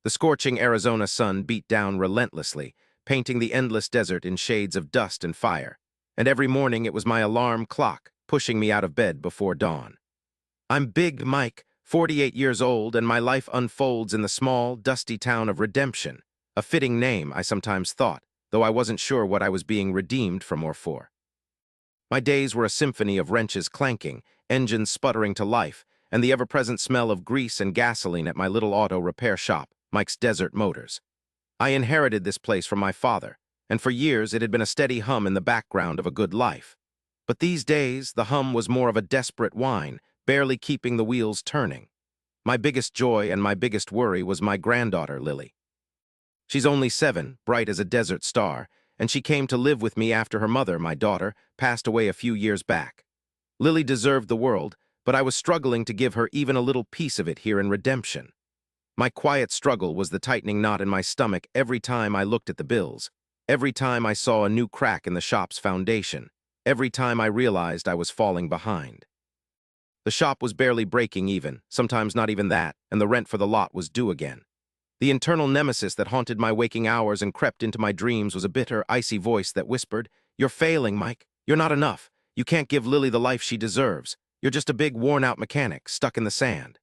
The scorching Arizona sun beat down relentlessly, painting the endless desert in shades of dust and fire. And every morning it was my alarm clock, pushing me out of bed before dawn. I'm Big Mike, 48 years old, and my life unfolds in the small, dusty town of Redemption. A fitting name, I sometimes thought, though I wasn't sure what I was being redeemed from or for. My days were a symphony of wrenches clanking, engines sputtering to life, and the ever-present smell of grease and gasoline at my little auto repair shop, Mike's Desert Motors. I inherited this place from my father, and for years it had been a steady hum in the background of a good life. But these days, the hum was more of a desperate whine, barely keeping the wheels turning. My biggest joy and my biggest worry was my granddaughter, Lily. She's only 7, bright as a desert star, and she came to live with me after her mother, my daughter, passed away a few years back. Lily deserved the world, but I was struggling to give her even a little piece of it here in Redemption. My quiet struggle was the tightening knot in my stomach every time I looked at the bills, every time I saw a new crack in the shop's foundation, every time I realized I was falling behind. The shop was barely breaking even, sometimes not even that, and the rent for the lot was due again. The internal nemesis that haunted my waking hours and crept into my dreams was a bitter, icy voice that whispered, "You're failing, Mike. You're not enough. You can't give Lily the life she deserves. You're just a big, worn-out mechanic, stuck in the sand."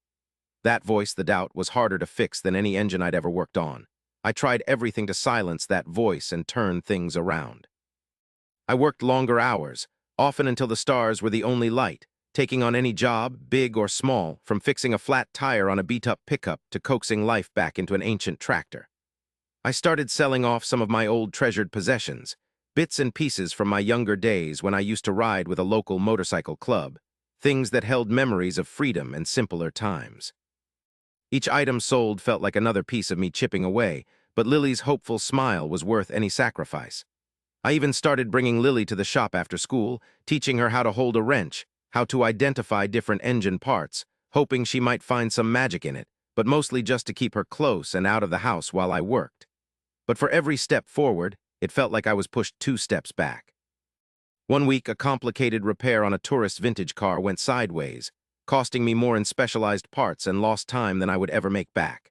That voice, the doubt, was harder to fix than any engine I'd ever worked on. I tried everything to silence that voice and turn things around. I worked longer hours, often until the stars were the only light, taking on any job, big or small, from fixing a flat tire on a beat-up pickup to coaxing life back into an ancient tractor. I started selling off some of my old treasured possessions, bits and pieces from my younger days when I used to ride with a local motorcycle club, things that held memories of freedom and simpler times. Each item sold felt like another piece of me chipping away, but Lily's hopeful smile was worth any sacrifice. I even started bringing Lily to the shop after school, teaching her how to hold a wrench, how to identify different engine parts, hoping she might find some magic in it, but mostly just to keep her close and out of the house while I worked. But for every step forward, it felt like I was pushed 2 steps back. One week, a complicated repair on a tourist vintage car went sideways, costing me more in specialized parts and lost time than I would ever make back.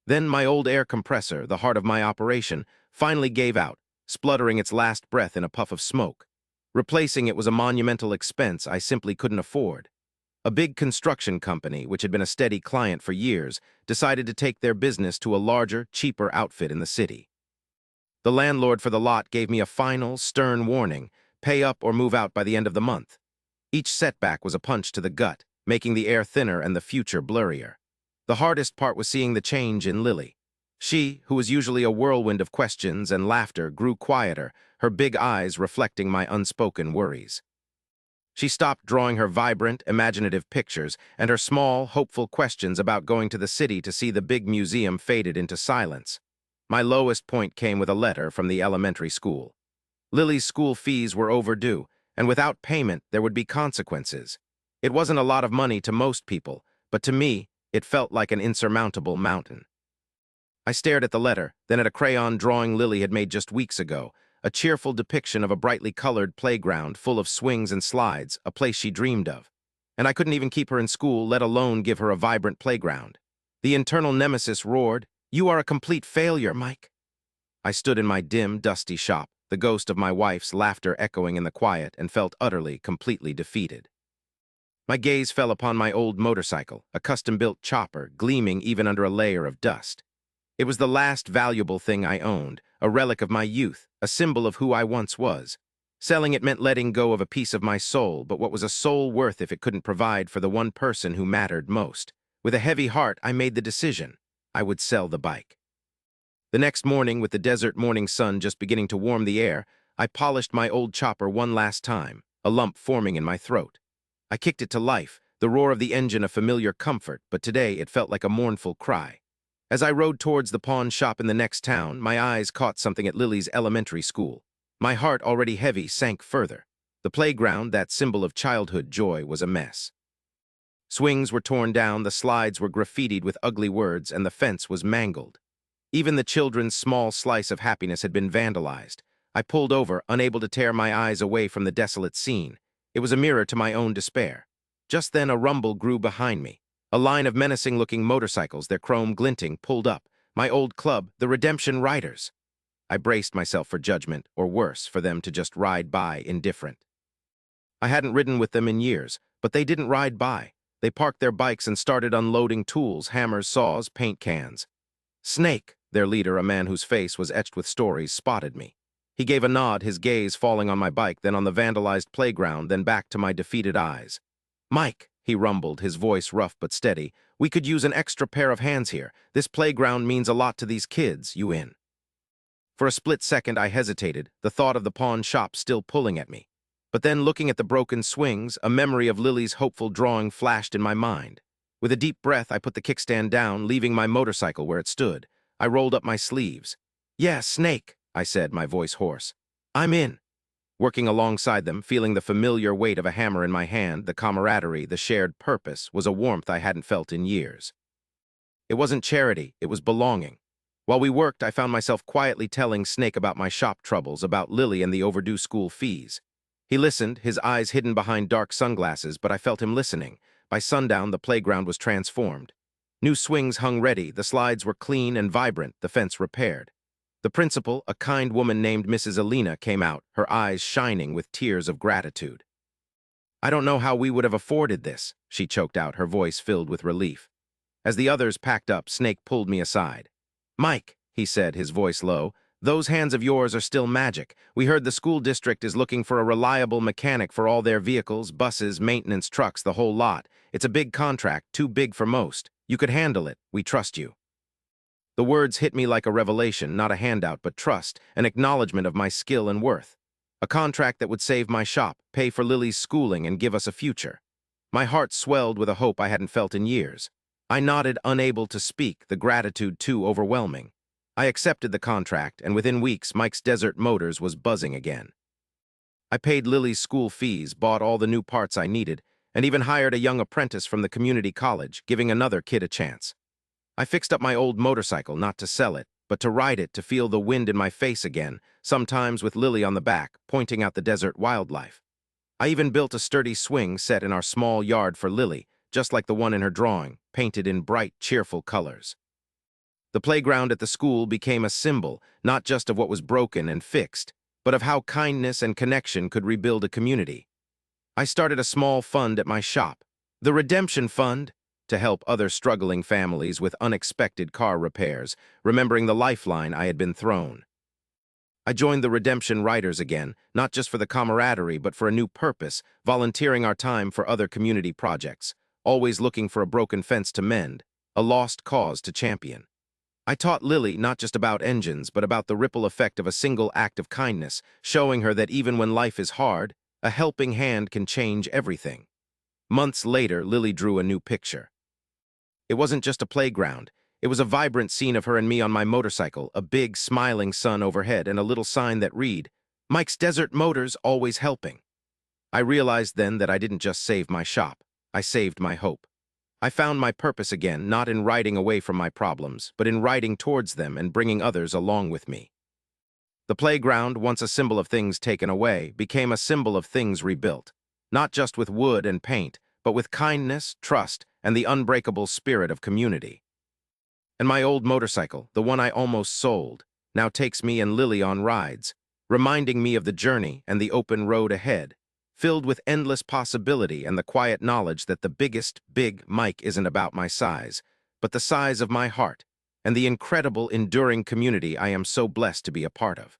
Then my old air compressor, the heart of my operation, finally gave out, spluttering its last breath in a puff of smoke. Replacing it was a monumental expense I simply couldn't afford. A big construction company, which had been a steady client for years, decided to take their business to a larger, cheaper outfit in the city. The landlord for the lot gave me a final, stern warning: pay up or move out by the end of the month. Each setback was a punch to the gut, making the air thinner and the future blurrier. The hardest part was seeing the change in Lily. She, who was usually a whirlwind of questions and laughter, grew quieter, her big eyes reflecting my unspoken worries. She stopped drawing her vibrant, imaginative pictures, and her small, hopeful questions about going to the city to see the big museum faded into silence. My lowest point came with a letter from the elementary school. Lily's school fees were overdue, and without payment there would be consequences. It wasn't a lot of money to most people, but to me, it felt like an insurmountable mountain. I stared at the letter, then at a crayon drawing Lily had made just weeks ago, a cheerful depiction of a brightly colored playground full of swings and slides, a place she dreamed of. And I couldn't even keep her in school, let alone give her a vibrant playground. The internal nemesis roared, "You are a complete failure, Mike." I stood in my dim, dusty shop, the ghost of my wife's laughter echoing in the quiet, and felt utterly, completely defeated. My gaze fell upon my old motorcycle, a custom-built chopper, gleaming even under a layer of dust. It was the last valuable thing I owned, a relic of my youth, a symbol of who I once was. Selling it meant letting go of a piece of my soul, but what was a soul worth if it couldn't provide for the one person who mattered most? With a heavy heart, I made the decision. I would sell the bike. The next morning, with the desert morning sun just beginning to warm the air, I polished my old chopper one last time, a lump forming in my throat. I kicked it to life, the roar of the engine a familiar comfort, but today it felt like a mournful cry. As I rode towards the pawn shop in the next town, my eyes caught something at Lily's elementary school. My heart, already heavy, sank further. The playground, that symbol of childhood joy, was a mess. Swings were torn down, the slides were graffitied with ugly words, and the fence was mangled. Even the children's small slice of happiness had been vandalized. I pulled over, unable to tear my eyes away from the desolate scene. It was a mirror to my own despair. Just then a rumble grew behind me. A line of menacing-looking motorcycles, their chrome glinting, pulled up, My old club, the Redemption Riders. I braced myself for judgment, or worse, for them to just ride by indifferent. I hadn't ridden with them in years, but they didn't ride by. They parked their bikes and started unloading tools, hammers, saws, paint cans. Snake, their leader, a man whose face was etched with stories, spotted me. He gave a nod, his gaze falling on my bike, then on the vandalized playground, then back to my defeated eyes. "Mike," he rumbled, his voice rough but steady, "we could use an extra pair of hands here. This playground means a lot to these kids, you in?" For a split second I hesitated, the thought of the pawn shop still pulling at me. But then, looking at the broken swings, a memory of Lily's hopeful drawing flashed in my mind. With a deep breath, I put the kickstand down, leaving my motorcycle where it stood. I rolled up my sleeves. "Yeah, Snake," I said, my voice hoarse. "I'm in." Working alongside them, feeling the familiar weight of a hammer in my hand, the camaraderie, the shared purpose, was a warmth I hadn't felt in years. It wasn't charity, it was belonging. While we worked, I found myself quietly telling Snake about my shop troubles, about Lily and the overdue school fees. He listened, his eyes hidden behind dark sunglasses, but I felt him listening. By sundown, the playground was transformed. New swings hung ready, the slides were clean and vibrant, the fence repaired. The principal, a kind woman named Mrs. Alina, came out, her eyes shining with tears of gratitude. "I don't know how we would have afforded this," she choked out, her voice filled with relief. As the others packed up, Snake pulled me aside. "Mike," he said, his voice low, "those hands of yours are still magic. We heard the school district is looking for a reliable mechanic for all their vehicles, buses, maintenance trucks, the whole lot. It's a big contract, too big for most. You could handle it. We trust you." The words hit me like a revelation, not a handout, but trust, an acknowledgement of my skill and worth. A contract that would save my shop, pay for Lily's schooling, and give us a future. My heart swelled with a hope I hadn't felt in years. I nodded, unable to speak, the gratitude too overwhelming. I accepted the contract, and within weeks, Mike's Desert Motors was buzzing again. I paid Lily's school fees, bought all the new parts I needed, and even hired a young apprentice from the community college, giving another kid a chance. I fixed up my old motorcycle, not to sell it, but to ride it, to feel the wind in my face again, sometimes with Lily on the back, pointing out the desert wildlife. I even built a sturdy swing set in our small yard for Lily, just like the one in her drawing, painted in bright, cheerful colors. The playground at the school became a symbol, not just of what was broken and fixed, but of how kindness and connection could rebuild a community. I started a small fund at my shop, the Redemption Fund, to help other struggling families with unexpected car repairs, remembering the lifeline I had been thrown. I joined the Redemption Riders again, not just for the camaraderie, but for a new purpose, volunteering our time for other community projects, always looking for a broken fence to mend, a lost cause to champion. I taught Lily not just about engines, but about the ripple effect of a single act of kindness, showing her that even when life is hard, a helping hand can change everything. Months later, Lily drew a new picture. It wasn't just a playground. It was a vibrant scene of her and me on my motorcycle, a big, smiling sun overhead, and a little sign that read, "Mike's Desert Motors, always helping." I realized then that I didn't just save my shop. I saved my hope. I found my purpose again, not in riding away from my problems, but in riding towards them and bringing others along with me. The playground, once a symbol of things taken away, became a symbol of things rebuilt, not just with wood and paint, but with kindness, trust, and the unbreakable spirit of community. And my old motorcycle, the one I almost sold, now takes me and Lily on rides, reminding me of the journey and the open road ahead, filled with endless possibility and the quiet knowledge that the biggest, big Mike isn't about my size, but the size of my heart, and the incredible, enduring community I am so blessed to be a part of.